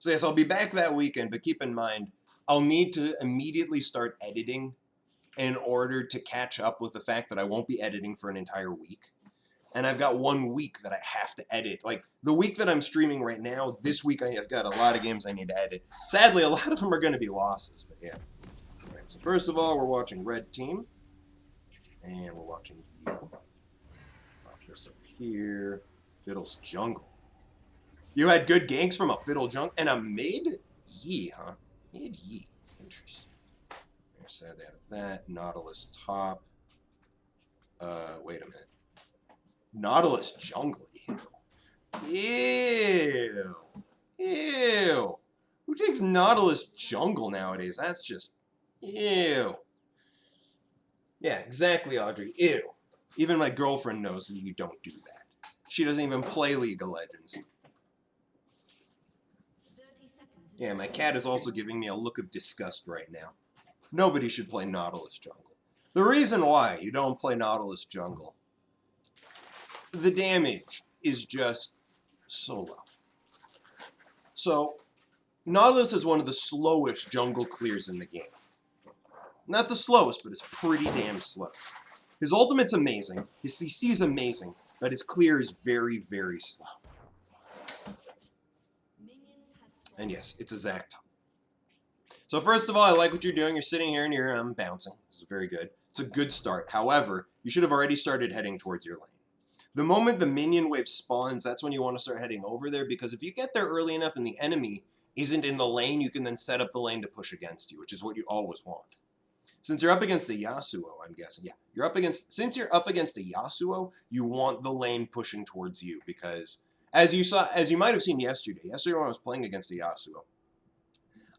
So yes, I'll be back that weekend, but keep in mind, I'll need to immediately start editing in order to catch up with the fact that I won't be editing for an entire week. And I've got 1 week that I have to edit. Like, the week that I'm streaming right now, this week I've got a lot of games I need to edit. Sadly, a lot of them are going to be losses, but yeah. All right, so first of all, we're watching Red Team. And we're watching you. Pop this up here. Fiddle's Jungle. You had good ganks from a Fiddle Jungle and a mid Yi, huh? Mid Yi. Interesting. There's that. Nautilus top. Wait a minute. Nautilus Jungle. Ew. Ew. Who takes Nautilus Jungle nowadays? That's just... Ew. Yeah, exactly, Audrey. Ew. Even my girlfriend knows that you don't do that. She doesn't even play League of Legends. Yeah, my cat is also giving me a look of disgust right now. Nobody should play Nautilus Jungle. The reason why you don't play Nautilus Jungle, the damage is just so low. So, Nautilus is one of the slowest jungle clears in the game. Not the slowest, but it's pretty damn slow. His ultimate's amazing, his CC is amazing, but his clear is very, very slow. And yes, it's a Zac top. So first of all, I like what you're doing. You're sitting here and you're bouncing. This is very good. It's a good start. However, you should have already started heading towards your lane. The moment the minion wave spawns, that's when you want to start heading over there, because if you get there early enough and the enemy isn't in the lane, you can then set up the lane to push against you, which is what you always want. Since you're up against a Yasuo, I'm guessing, yeah, since you're up against a Yasuo, you want the lane pushing towards you, because as you might have seen yesterday when I was playing against a Yasuo,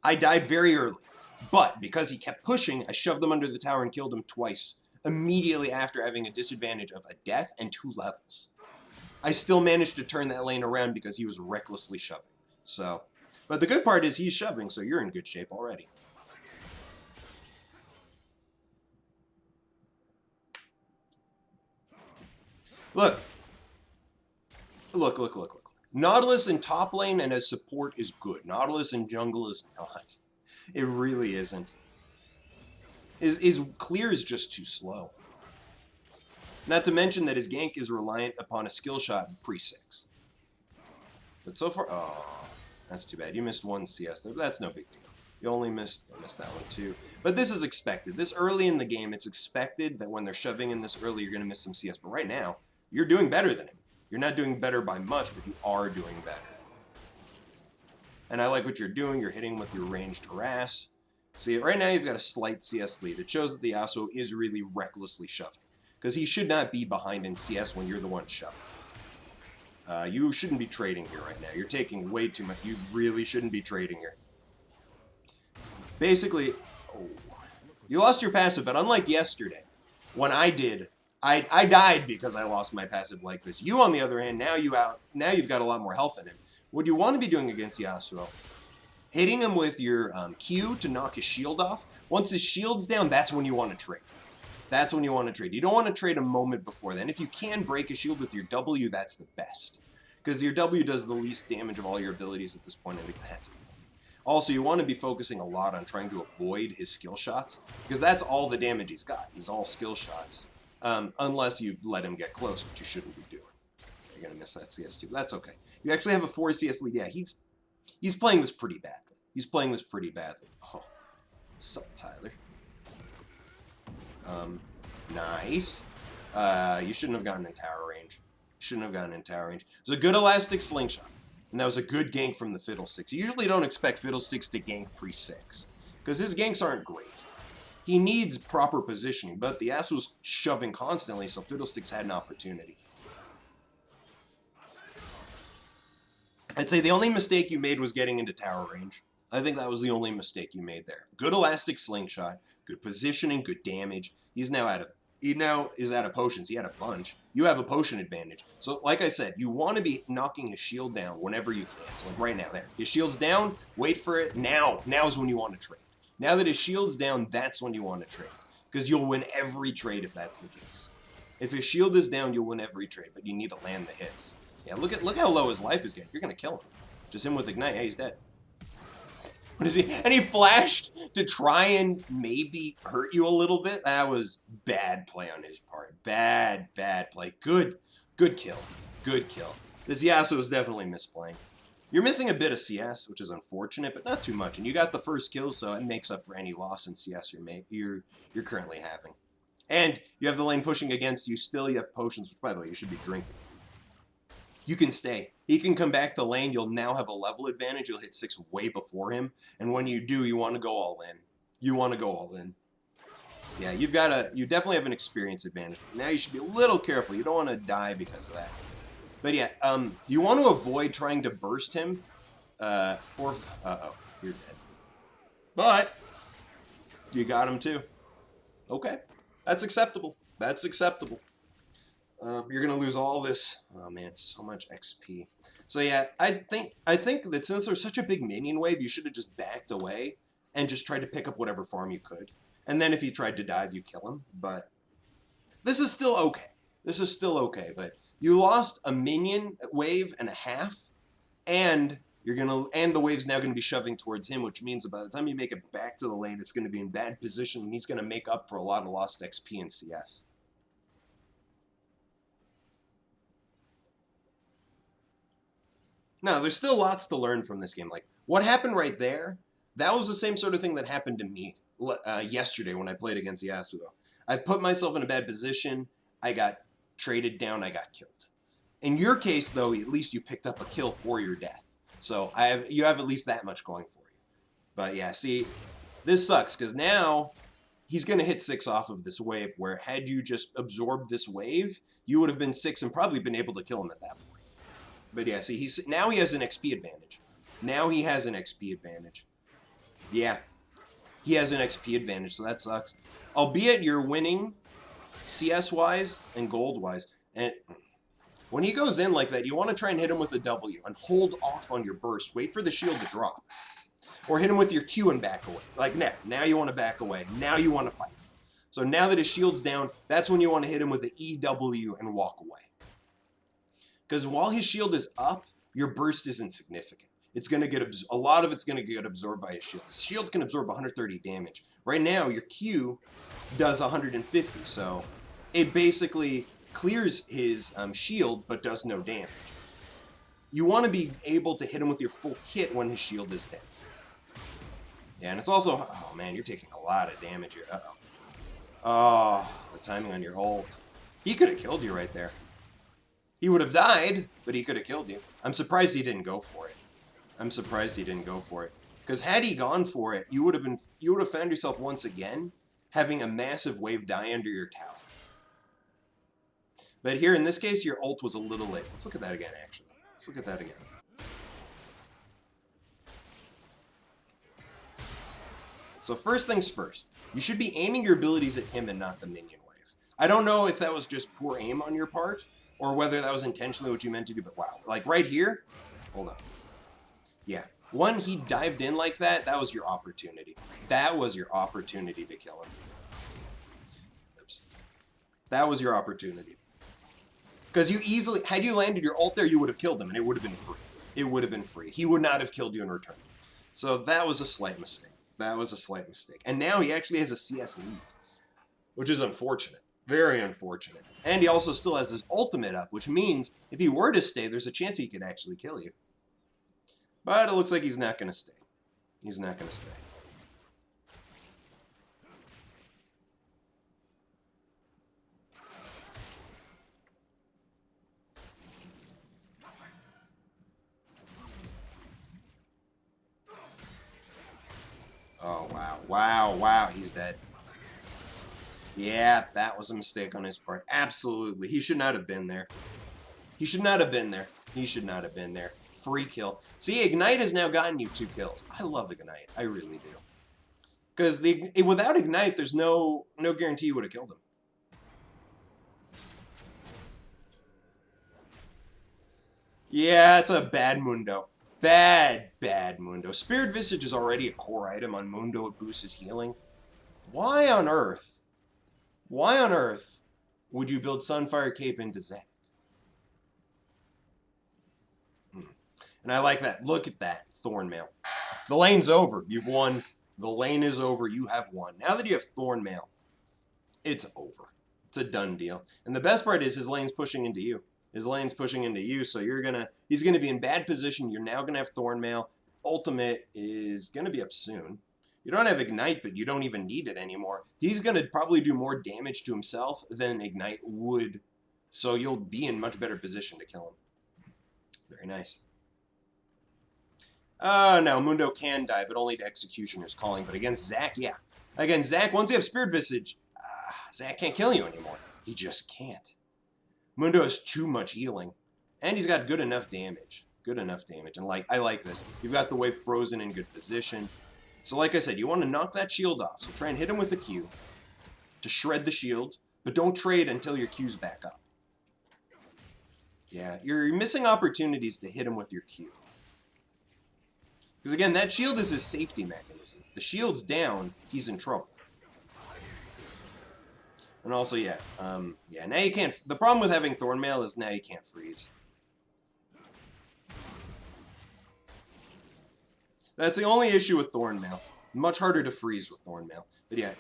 I died very early, but because he kept pushing, I shoved him under the tower and killed him twice, immediately after having a disadvantage of a death and 2 levels. I still managed to turn that lane around because he was recklessly shoving. So, but the good part is he's shoving, so you're in good shape already. Look. Nautilus in top lane and as support is good. Nautilus in jungle is not. It really isn't. His clear is just too slow. Not to mention that his gank is reliant upon a skill shot pre-6. But so far... Oh, that's too bad. You missed 1 CS there, but that's no big deal. You only missed that one too. But this is expected. This early in the game, it's expected that when they're shoving in this early, you're going to miss some CS. But right now, you're doing better than him. You're not doing better by much, but you are doing better. And I like what you're doing. You're hitting with your ranged harass. See, right now you've got a slight CS lead. It shows that the Yasuo is really recklessly shoving. Because he should not be behind in CS when you're the one shoving. You shouldn't be trading here right now. You're taking way too much. You really shouldn't be trading here. Basically, you lost your passive, but unlike yesterday, when I did, I died because I lost my passive like this. You, on the other hand, now you've got a lot more health in him. What you want to be doing against Yasuo, hitting him with your Q to knock his shield off. Once his shield's down, that's when you want to trade. That's when you want to trade. You don't want to trade a moment before then. If you can break a shield with your W, that's the best. Because your W does the least damage of all your abilities at this point. I think that's it. Also, you want to be focusing a lot on trying to avoid his skill shots, because that's all the damage he's got. He's all skill shots. Unless you let him get close, which you shouldn't be doing. You're going to miss that CS too, but that's okay. You actually have a 4 CS lead. Yeah, he's playing this pretty badly. Oh, sup, Tyler? Nice. You shouldn't have gotten in tower range. It was a good elastic slingshot. And that was a good gank from the Fiddlesticks. You usually don't expect Fiddlesticks to gank pre-6, because his ganks aren't great. He needs proper positioning, but the ass was shoving constantly, so Fiddlesticks had an opportunity. I'd say the only mistake you made was getting into tower range. I think that was the only mistake you made there. Good elastic slingshot, good positioning, good damage. He now is out of potions. He had a bunch. You have a potion advantage. So, like I said, you want to be knocking his shield down whenever you can. So, like right now, there. His shield's down. Wait for it. Now is when you want to trade. Now that his shield's down, that's when you want to trade. Because you'll win every trade if that's the case. If his shield is down, you'll win every trade, but you need to land the hits. Yeah, look how low his life is getting. You're going to kill him. Just him with Ignite. Yeah, he's dead. What is he? And he flashed to try and maybe hurt you a little bit. That was bad play on his part. Bad play. Good kill. Good kill. This Yasuo is definitely misplaying. You're missing a bit of CS, which is unfortunate, but not too much. And you got the first kill, so it makes up for any loss in CS you're currently having. And you have the lane pushing against you. Still, you have potions, which, by the way, you should be drinking. You can stay. He can come back to lane. You'll now have a level advantage. You'll hit 6 way before him. And when you do, you want to go all in. You want to go all in. Yeah, you definitely have an experience advantage. But now you should be a little careful. You don't want to die because of that. But yeah, you want to avoid trying to burst him. Uh-oh, you're dead. But you got him too. Okay, that's acceptable. That's acceptable. You're gonna lose all this. Oh man, so much XP. So yeah, I think that since there's such a big minion wave, you should have just backed away and just tried to pick up whatever farm you could. And then if he tried to dive, you kill him. But this is still okay. This is still okay. But you lost a minion wave and a half, and the wave's now gonna be shoving towards him, which means by the time you make it back to the lane, it's gonna be in bad position, and he's gonna make up for a lot of lost XP in CS. No, there's still lots to learn from this game. Like, what happened right there, that was the same sort of thing that happened to me yesterday when I played against Yasuo. I put myself in a bad position, I got traded down, I got killed. In your case, though, at least you picked up a kill for your death. So you have at least that much going for you. But yeah, see, this sucks, because now he's going to hit 6 off of this wave, where had you just absorbed this wave, you would have been 6 and probably been able to kill him at that point. But yeah, see, now he has an XP advantage. Now he has an XP advantage. Yeah, he has an XP advantage, so that sucks. Albeit you're winning CS-wise and gold-wise. And when he goes in like that, you want to try and hit him with a W and hold off on your burst. Wait for the shield to drop. Or hit him with your Q and back away. Like now you want to back away. Now you want to fight. So now that his shield's down, that's when you want to hit him with the EW and walk away. Because while his shield is up, your burst isn't significant. It's going to get a lot of it's going to get absorbed by his shield. The shield can absorb 130 damage. Right now, your Q does 150, so it basically clears his shield but does no damage. You want to be able to hit him with your full kit when his shield is dead. Yeah, and it's also, oh man, you're taking a lot of damage here. Uh-oh. Oh, the timing on your ult. He could have killed you right there. He would have died, but he could have killed you. I'm surprised he didn't go for it. I'm surprised he didn't go for it. Because had he gone for it, you would have found yourself once again having a massive wave die under your tower. But here, in this case, your ult was a little late. Let's look at that again, actually. Let's look at that again. So first things first, you should be aiming your abilities at him and not the minion wave. I don't know if that was just poor aim on your part, or whether that was intentionally what you meant to do, but wow. Like right here, hold on. Yeah, when he dived in like that, that was your opportunity. That was your opportunity to kill him. Oops. That was your opportunity. Because you easily, had you landed your ult there, you would have killed him, and it would have been free. It would have been free. He would not have killed you in return. So that was a slight mistake. That was a slight mistake. And now he actually has a CS lead, which is unfortunate. Very unfortunate. And he also still has his ultimate up, which means if he were to stay, there's a chance he could actually kill you. But it looks like he's not going to stay. He's not going to stay. Oh, wow. Wow, he's dead. Yeah, that was a mistake on his part. Absolutely. He should not have been there. He should not have been there. He should not have been there. Free kill. See, Ignite has now gotten you 2 kills. I love Ignite. I really do. Because without Ignite, there's no guarantee you would have killed him. Yeah, it's a bad Mundo. Bad Mundo. Spirit Visage is already a core item on Mundo. It boosts his healing. Why on earth would you build Sunfire Cape into Zac? And I like that. Look at that. Thornmail. The lane's over. You've won. The lane is over. You have won. Now that you have Thornmail, it's over. It's a done deal. And the best part is his lane's pushing into you. His lane's pushing into you, so he's gonna be in bad position. You're now gonna have Thornmail. Ultimate is gonna be up soon. You don't have Ignite, but you don't even need it anymore. He's gonna probably do more damage to himself than Ignite would, so you'll be in much better position to kill him. Very nice. Now Mundo can die, but only to Executioner's Calling. But against Zac, yeah. Against Zac, once you have Spirit Visage, Zac can't kill you anymore. He just can't. Mundo has too much healing. And he's got good enough damage. Good enough damage. And I like this. You've got the wave frozen in good position. So like I said, you want to knock that shield off. So try and hit him with a Q to shred the shield. But don't trade until your Q's back up. Yeah, you're missing opportunities to hit him with your Q. Because again, that shield is his safety mechanism. If the shield's down, he's in trouble. And also, yeah, now you can't... The problem with having Thornmail is now you can't freeze. That's the only issue with Thornmail. Much harder to freeze with Thornmail. But yeah,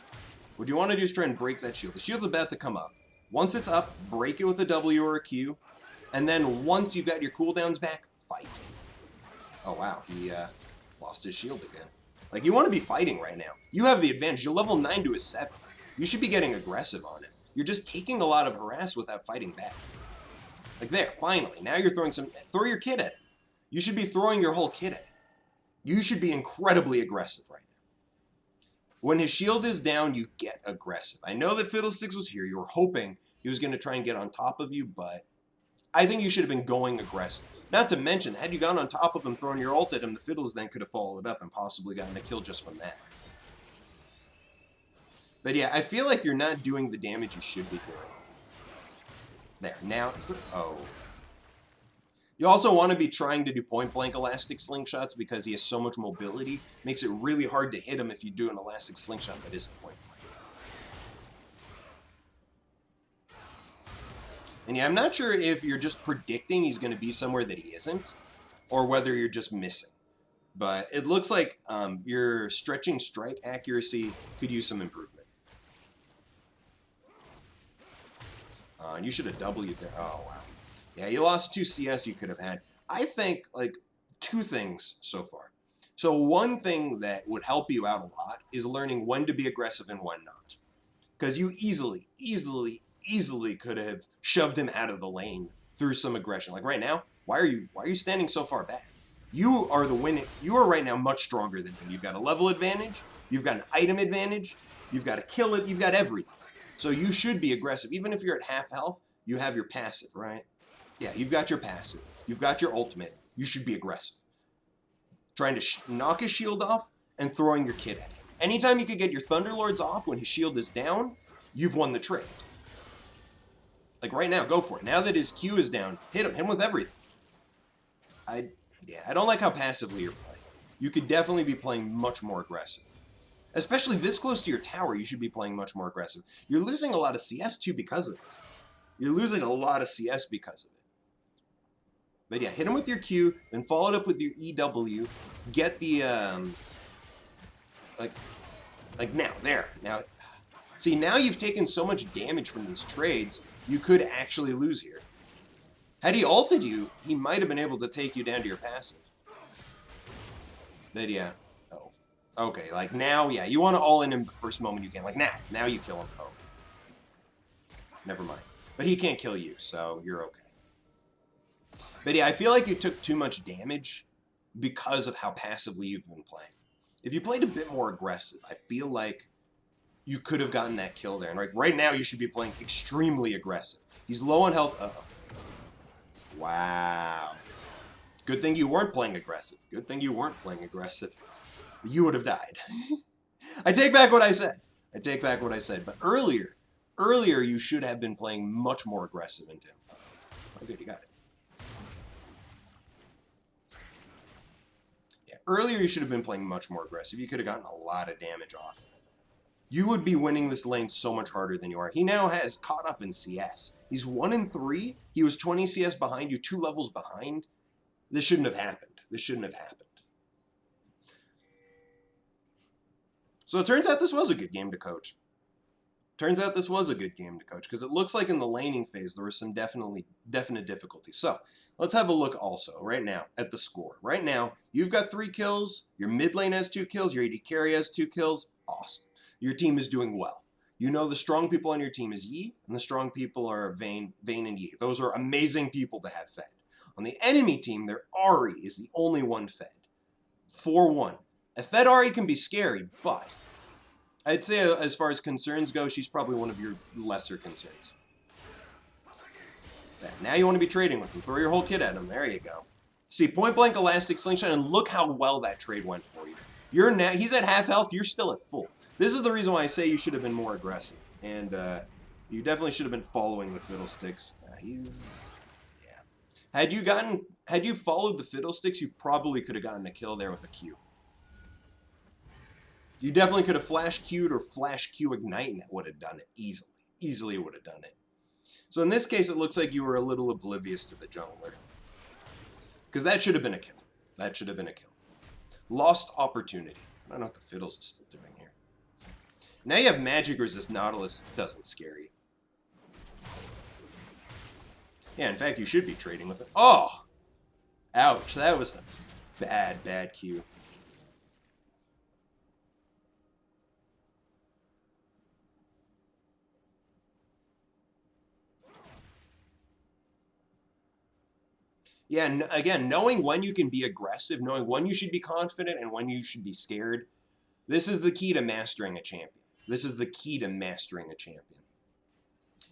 what you want to do is try and break that shield. The shield's about to come up. Once it's up, break it with a W or a Q. And then once you've got your cooldowns back, fight. Oh, wow, he lost his shield again. Like, you want to be fighting right now. You have the advantage. You're level 9 to a 7. You should be getting aggressive on it. You're just taking a lot of harass without fighting back. Like there, finally. Now you're throwing throw your kit at it. You should be throwing your whole kit at it. You should be incredibly aggressive right now. When his shield is down, you get aggressive. I know that Fiddlesticks was here. You were hoping he was going to try and get on top of you, but I think you should have been going aggressive. Not to mention, had you gone on top of him, throwing your ult at him, the Fiddles then could have followed up and possibly gotten a kill just from that. But yeah, I feel like you're not doing the damage you should be doing. There, now, oh. You also want to be trying to do point-blank elastic slingshots because he has so much mobility. Makes it really hard to hit him if you do an elastic slingshot that isn't point-blank. And yeah, I'm not sure if you're just predicting he's going to be somewhere that he isn't, or whether you're just missing. But it looks like your stretching strike accuracy could use some improvement. And you should have W'd there. Oh, wow. Yeah, you lost 2 CS you could have had. I think, like, 2 things so far. So one thing that would help you out a lot is learning when to be aggressive and when not. Because you easily could have shoved him out of the lane through some aggression. Like right now, why are you standing so far back? You are the winning. You are right now much stronger than him. You've got a level advantage. You've got an item advantage. You've got to kill it. You've got everything. So you should be aggressive. Even if you're at half health, you have your passive, right? Yeah, you've got your passive. You've got your ultimate. You should be aggressive. Trying to knock his shield off and throwing your kit at him. Anytime you could get your Thunderlords off when his shield is down, you've won the trade. Like right now, go for it. Now that his Q is down, hit him with everything. I don't like how passively you're playing. You could definitely be playing much more aggressive. Especially this close to your tower, you should be playing much more aggressive. You're losing a lot of CS too because of this. You're losing a lot of CS because of it. But yeah, hit him with your Q, then follow it up with your EW. Get the, like now, there. Now, see, now you've taken so much damage from these trades, you could actually lose here. Had he ulted you, he might have been able to take you down to your passive. But yeah. Oh. Okay, like now, yeah, you want to all in him the first moment you can. Like now. Now you kill him. Oh. Never mind. But he can't kill you, so you're okay. But yeah, I feel like you took too much damage because of how passively you've been playing. If you played a bit more aggressive, I feel like you could have gotten that kill there. And right now, you should be playing extremely aggressive. He's low on health. Uh-oh. Wow. Good thing you weren't playing aggressive. Good thing you weren't playing aggressive. You would have died. I take back what I said. I take back what I said. But earlier you should have been playing much more aggressive into him. Oh, good, you got it. Yeah, earlier you should have been playing much more aggressive. You could have gotten a lot of damage off. You would be winning this lane so much harder than you are. He now has caught up in CS. He's 1-3. He was 20 CS behind you, 2 levels behind. This shouldn't have happened. This shouldn't have happened. So it turns out this was a good game to coach. Turns out this was a good game to coach because it looks like in the laning phase there was some definite difficulty. So let's have a look also right now at the score. Right now, you've got 3 kills, your mid lane has 2 kills, your AD carry has 2 kills. Awesome. Your team is doing well. You know the strong people on your team is Yi, and the strong people are Vayne and Yi. Those are amazing people to have fed. On the enemy team, their Ahri is the only one fed. 4-1. A fed Ahri can be scary, but I'd say as far as concerns go, she's probably one of your lesser concerns. Now you want to be trading with him. Throw your whole kit at him. There you go. See, point blank elastic slingshot, and look how well that trade went for you. He's at half health. You're still at full. This is the reason why I say you should have been more aggressive, and you definitely should have been following the Fiddlesticks. Had you followed the Fiddlesticks, you probably could have gotten a kill there with a Q. You definitely could have flash Q'd or flash Q ignite, and that would have done it easily. Easily would have done it. So in this case, it looks like you were a little oblivious to the jungler. Because that should have been a kill. That should have been a kill. Lost opportunity. I don't know what the Fiddles is still doing here. Now you have magic resist Nautilus. Doesn't scare you. Yeah, in fact, you should be trading with it. Oh! Ouch. That was a bad Q. Yeah, again, knowing when you can be aggressive, knowing when you should be confident and when you should be scared, this is the key to mastering a champion. This is the key to mastering a champion.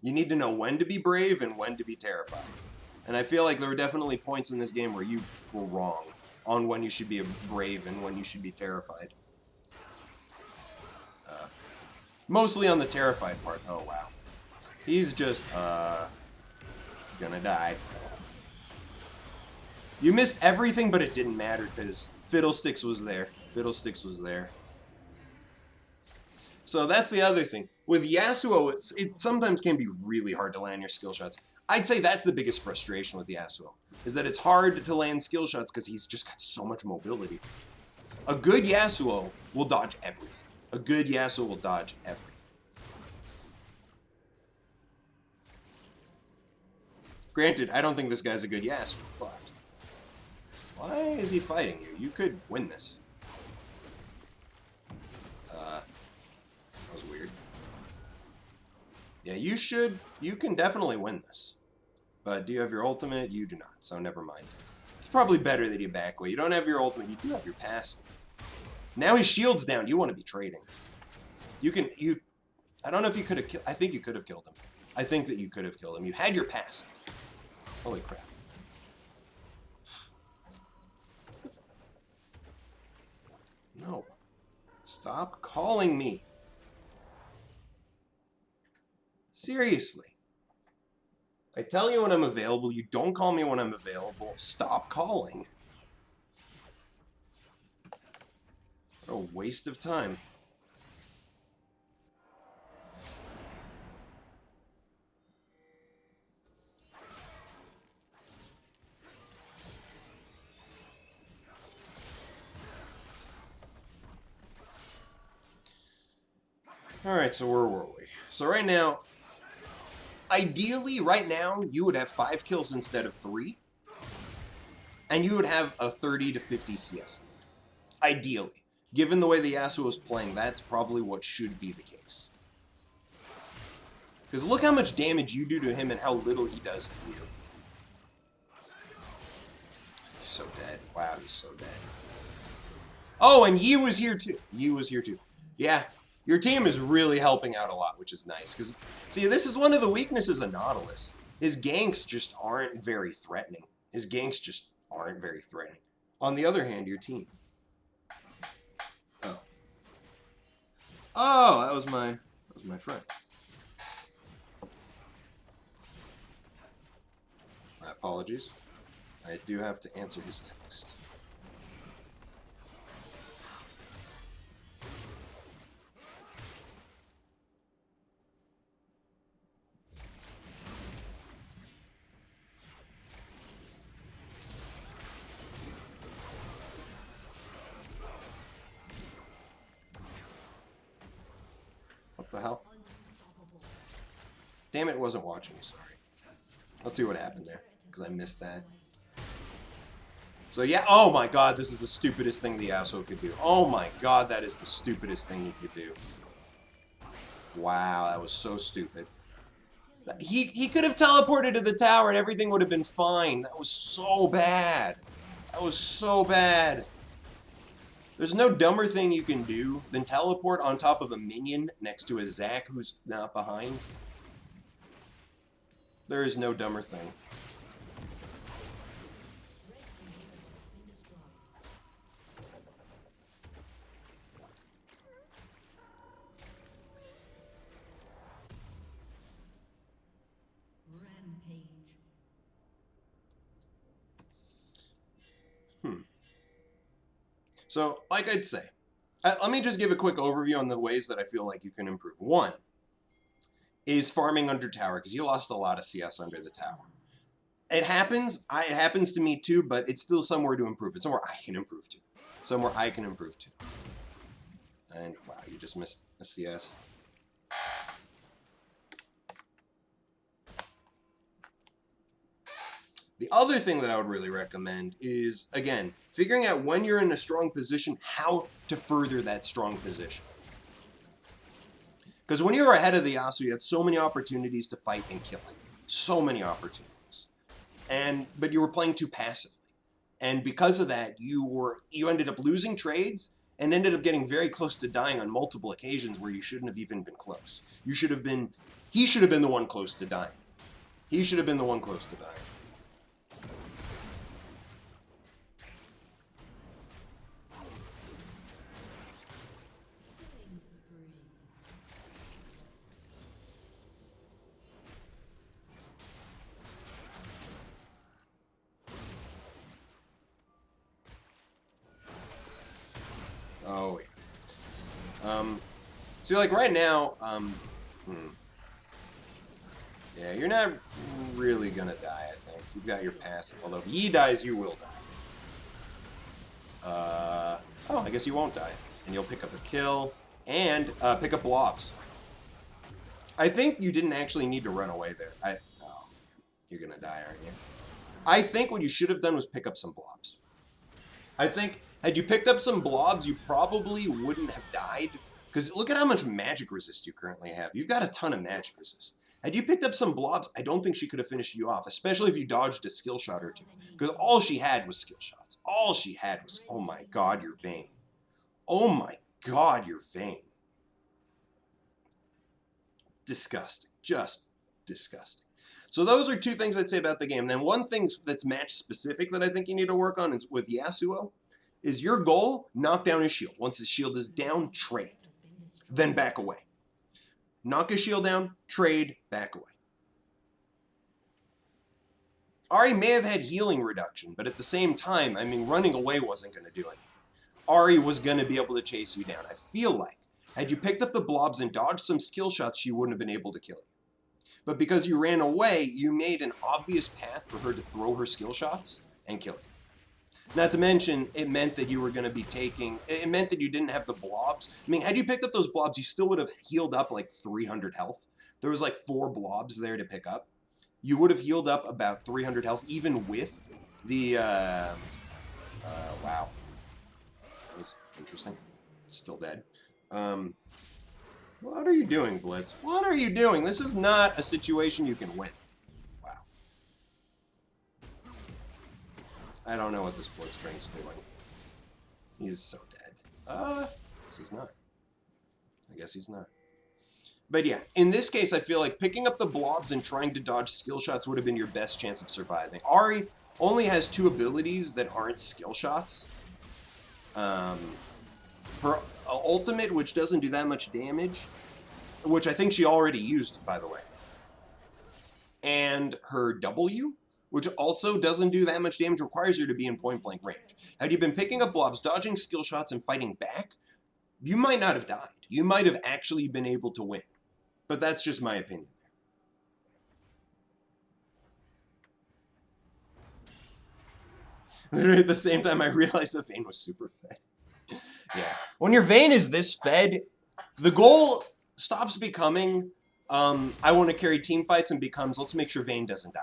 You need to know when to be brave and when to be terrified. And I feel like there were definitely points in this game where you were wrong on when you should be brave and when you should be terrified. Mostly on the terrified part. Oh, wow. He's just, gonna die. You missed everything, but it didn't matter because Fiddlesticks was there. Fiddlesticks was there. So that's the other thing. With Yasuo, it sometimes can be really hard to land your skill shots. I'd say that's the biggest frustration with Yasuo, is that it's hard to land skill shots because he's just got so much mobility. A good Yasuo will dodge everything. A good Yasuo will dodge everything. Granted, I don't think this guy's a good Yasuo, but why is he fighting you? You could win this. That was weird. Yeah, you can definitely win this. But do you have your ultimate? You do not, so never mind. It's probably better that you back away. You don't have your ultimate, you do have your passive. Now his shield's down, you want to be trading. I don't know if you could have killed, I think you could have killed him. I think that you could have killed him. You had your passive. Holy crap. No. Stop calling me. Seriously. I tell you when I'm available. You don't call me when I'm available. Stop calling. What a waste of time. Alright, so where were we? So right now, ideally, right now, you would have 5 kills instead of 3. And you would have a 30 to 50 CS lead. Ideally. Given the way the Yasuo is playing, that's probably what should be the case. Because look how much damage you do to him and how little he does to you. He's so dead. Wow, he's so dead. Oh, and Yi was here too. Yi was here too. Yeah. Your team is really helping out a lot, which is nice. Because, see, this is one of the weaknesses of Nautilus. His ganks just aren't very threatening. His ganks just aren't very threatening. On the other hand, your team. Oh. Oh, that was my friend. My apologies. I do have to answer his text. Damn it, wasn't watching. Sorry. Let's see what happened there, because I missed that. So yeah, oh my god, this is the stupidest thing the Yasuo could do. Oh my god, that is the stupidest thing he could do. Wow, that was so stupid. He could have teleported to the tower and everything would have been fine. That was so bad. That was so bad. There's no dumber thing you can do than teleport on top of a minion next to a Zac who's not behind. There is no dumber thing. So, like I'd say, let me just give a quick overview on the ways that I feel like you can improve. One is farming under tower, because you lost a lot of CS under the tower. It happens. It happens to me too, but it's still somewhere to improve. It's somewhere I can improve to. Somewhere I can improve to. And wow, you just missed a CS. The other thing that I would really recommend is, again, figuring out when you're in a strong position, how to further that strong position. Because when you were ahead of the Yasuo, you had so many opportunities to fight and kill him. So many opportunities. But you were playing too passively. And because of that, you ended up losing trades and ended up getting very close to dying on multiple occasions where you shouldn't have even been close. He should have been the one close to dying. He should have been the one close to dying. Oh, yeah. See, like, right now, yeah, you're not really gonna die, I think. You've got your passive, although if Yi dies, you will die. Oh, I guess you won't die. And you'll pick up a kill, and pick up blobs. I think you didn't actually need to run away there. Oh, man. You're gonna die, aren't you? I think what you should have done was pick up some blobs. I think, had you picked up some blobs, you probably wouldn't have died. Because look at how much magic resist you currently have. You've got a ton of magic resist. Had you picked up some blobs, I don't think she could have finished you off, especially if you dodged a skill shot or two. Because all she had was skill shots. All she had was, oh my god, you're vain. Oh my god, you're vain. Disgusting. Just disgusting. So those are two things I'd say about the game. Then one thing that's match specific that I think you need to work on is with Yasuo. Is your goal, knock down his shield. Once his shield is down, trade. Then back away. Knock his shield down, trade, back away. Ahri may have had healing reduction, but at the same time, I mean, running away wasn't going to do anything. Ahri was going to be able to chase you down. I feel like, had you picked up the blobs and dodged some skill shots, she wouldn't have been able to kill you. But because you ran away, you made an obvious path for her to throw her skill shots and kill you. Not to mention, it meant that you were going to be it meant that you didn't have the blobs. I mean, had you picked up those blobs, you still would have healed up like 300 health. There was like 4 blobs there to pick up. You would have healed up about 300 health, even with the, wow. That was interesting. Still dead. What are you doing, Blitz? What are you doing? This is not a situation you can win. Wow. I don't know what this Blitzcrank's doing. He's so dead. I guess he's not. I guess he's not. But yeah, in this case, I feel like picking up the blobs and trying to dodge skill shots would have been your best chance of surviving. Ahri only has 2 abilities that aren't skill shots. Her ultimate, which doesn't do that much damage, which I think she already used, by the way. And her W, which also doesn't do that much damage, requires you to be in point-blank range. Had you been picking up blobs, dodging skill shots, and fighting back, you might not have died. You might have actually been able to win. But that's just my opinion there. Literally at the same time, I realized the Vayne was super fed. Yeah. When your Vayne is this fed, the goal stops becoming I want to carry team fights and becomes, let's make sure Vayne doesn't die.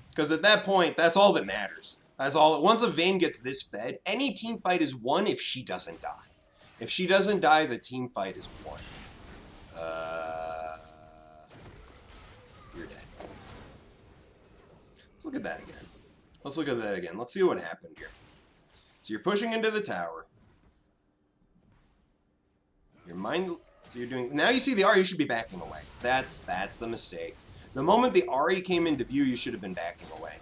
Because at that point, that's all that matters. That's all. Once a Vayne gets this fed, any team fight is won if she doesn't die. If she doesn't die, the team fight is won. You're dead. Let's look at that again. Let's look at that again. Let's see what happened here. So you're pushing into the tower. You're doing. Now you see the Ahri, you should be backing away. That's the mistake. The moment the Ahri came into view, you should have been backing away.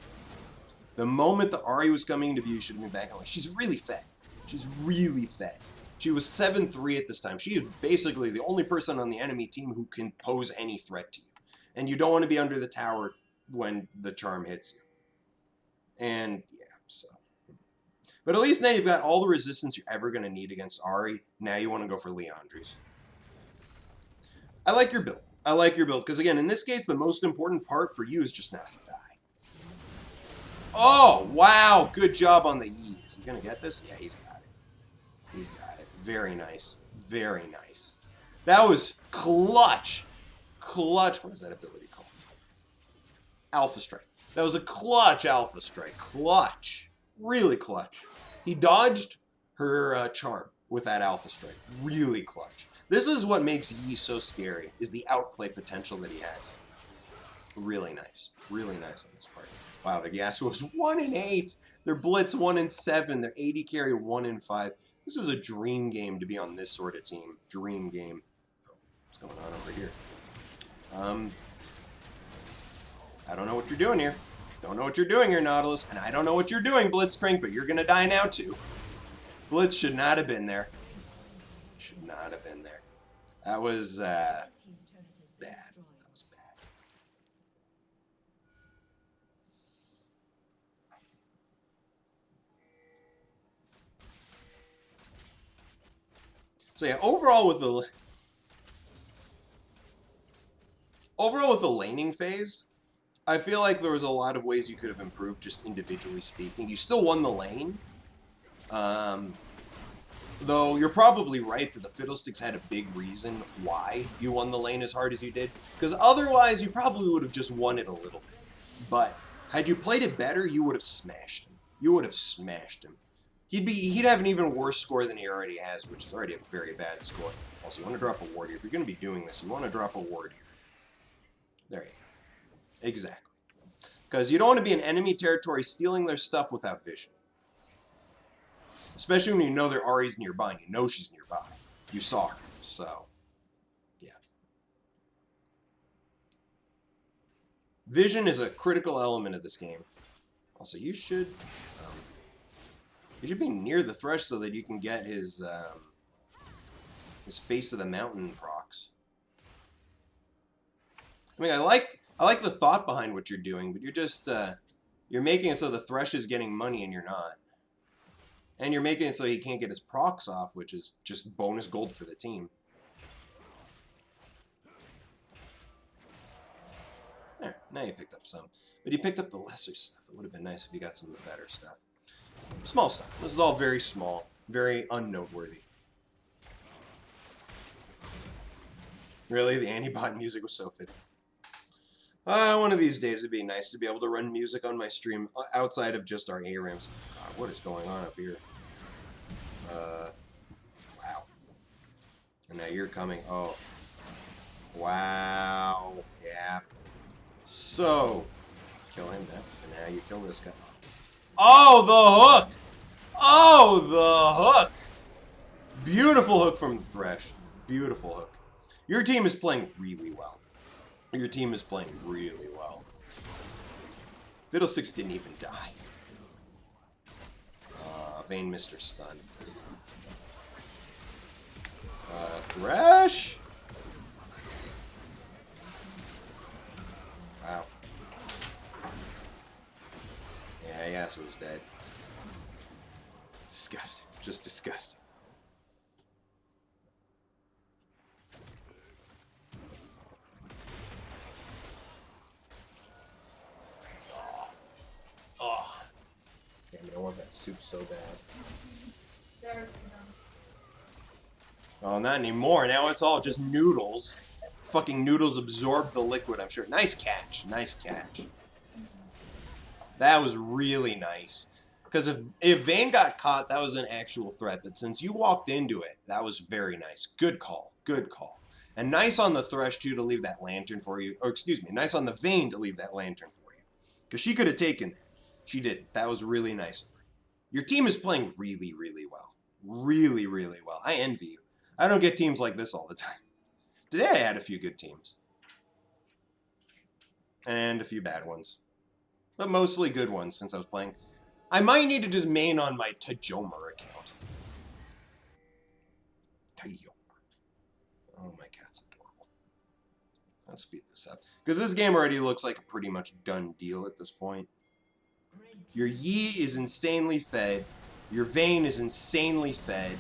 The moment the Ahri was coming into view, you should have been backing away. She's really fed. She's really fed. She was 7-3 at this time. She is basically the only person on the enemy team who can pose any threat to you. And you don't want to be under the tower when the charm hits you. And, yeah, so. But at least now you've got all the resistance you're ever going to need against Ahri. Now you want to go for Liandry's. I like your build. I like your build. Because, again, in this case, the most important part for you is just not to die. Oh, wow. Good job on the Yi. Is he going to get this? Yeah, he's got it. He's got it. Very nice. Very nice. That was clutch. Clutch. What is that ability called? Alpha Strike. That was a clutch Alpha Strike. Clutch. Really clutch. He dodged her charm with that Alpha Strike. Really clutch. This is what makes Yi so scary, is the outplay potential that he has. Really nice. Really nice on this part. Wow, the Yasuo's 1-8. Their Blitz 1-7. Their AD carry 1-5. This is a dream game to be on this sort of team. Dream game. Oh, what's going on over here? I don't know what you're doing here. Don't know what you're doing here, Nautilus. And I don't know what you're doing, Blitzcrank, but you're going to die now, too. Blitz should not have been there. Should not have been there. That was, bad. That was bad. So yeah, overall with the laning phase, I feel like there was a lot of ways you could have improved just individually speaking. You still won the lane. Though you're probably right that the Fiddlesticks had a big reason why you won the lane as hard as you did. Because otherwise, you probably would have just won it a little bit. But had you played it better, you would have smashed him. You would have smashed him. He'd have an even worse score than he already has, which is already a very bad score. Also, you want to drop a ward here. If you're going to be doing this, you want to drop a ward here. There you go. Exactly. Because you don't want to be in enemy territory stealing their stuff without vision. Especially when you know their Ahri's nearby and you know she's nearby. You saw her, so, yeah. Vision is a critical element of this game. Also, you should be near the Thresh so that you can get his Face of the Mountain procs. I mean, I like the thought behind what you're doing, but you're just, you're making it so the Thresh is getting money and you're not. And you're making it so he can't get his procs off, which is just bonus gold for the team. There, now you picked up some. But you picked up the lesser stuff. It would have been nice if you got some of the better stuff. Small stuff. This is all very small. Very unnoteworthy. Really? The Antibot music was so fitting. One of these days it'd be nice to be able to run music on my stream outside of just our ARAMs. God, what is going on up here? Wow. And now you're coming. Oh. Wow. Yeah. So, kill him now. And now you kill this guy. Oh, the hook! Oh, the hook! Beautiful hook from the Thresh. Beautiful hook. Your team is playing really well. Your team is playing really well. Fiddlesticks didn't even die. Vayne missed her stun. Thresh! Wow. Yeah, Yasuo's dead. Disgusting. Just disgusting. Oh. Damn it, I want that soup so bad. Oh, not anymore. Now it's all just noodles. Fucking noodles absorb the liquid, I'm sure. Nice catch. Nice catch. That was really nice. Because if Vayne got caught, that was an actual threat. But since you walked into it, that was very nice. Good call. Good call. And nice on the Thresh, too, to leave that lantern for you. Or, excuse me, nice on the Vayne to leave that lantern for you. Because she could have taken that. She did. That was really nice of her. Your team is playing really, really well. Really, really well. I envy you. I don't get teams like this all the time. Today I had a few good teams. And a few bad ones. But mostly good ones since I was playing. I might need to just main on my Tajomer account. Tajomer. Oh, my cat's adorable. Let's speed this up. Because this game already looks like a pretty much done deal at this point. Your Yi is insanely fed. Your Vayne is insanely fed.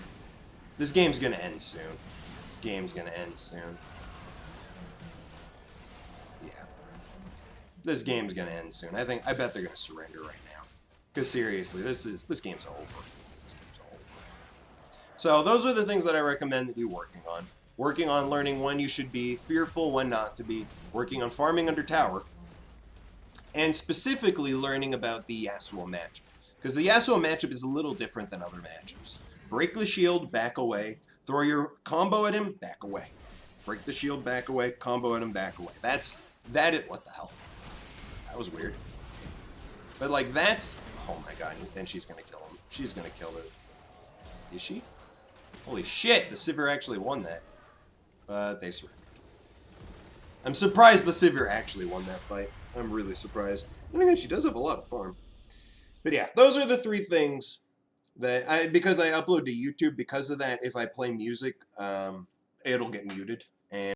This game's going to end soon. This game's going to end soon. Yeah. This game's going to end soon. I bet they're going to surrender right now. Because seriously, this game's over. This game's over. So those are the things that I recommend that you working on. Working on learning when you should be fearful, when not to be. Working on farming under tower. And specifically learning about the Yasuo matchup. Because the Yasuo matchup is a little different than other matchups. Break the shield, back away. Throw your combo at him, back away. Break the shield, back away. Combo at him, back away. That is, what the hell? That was weird. But like that's, oh my god, and she's gonna kill him. She's gonna kill it. Is she? Holy shit, the Sivir actually won that. But they surrendered. I'm surprised the Sivir actually won that fight. I'm really surprised. And again, she does have a lot of farm. But yeah, those are the three things that because I upload to YouTube, because of that, if I play music, it'll get muted. And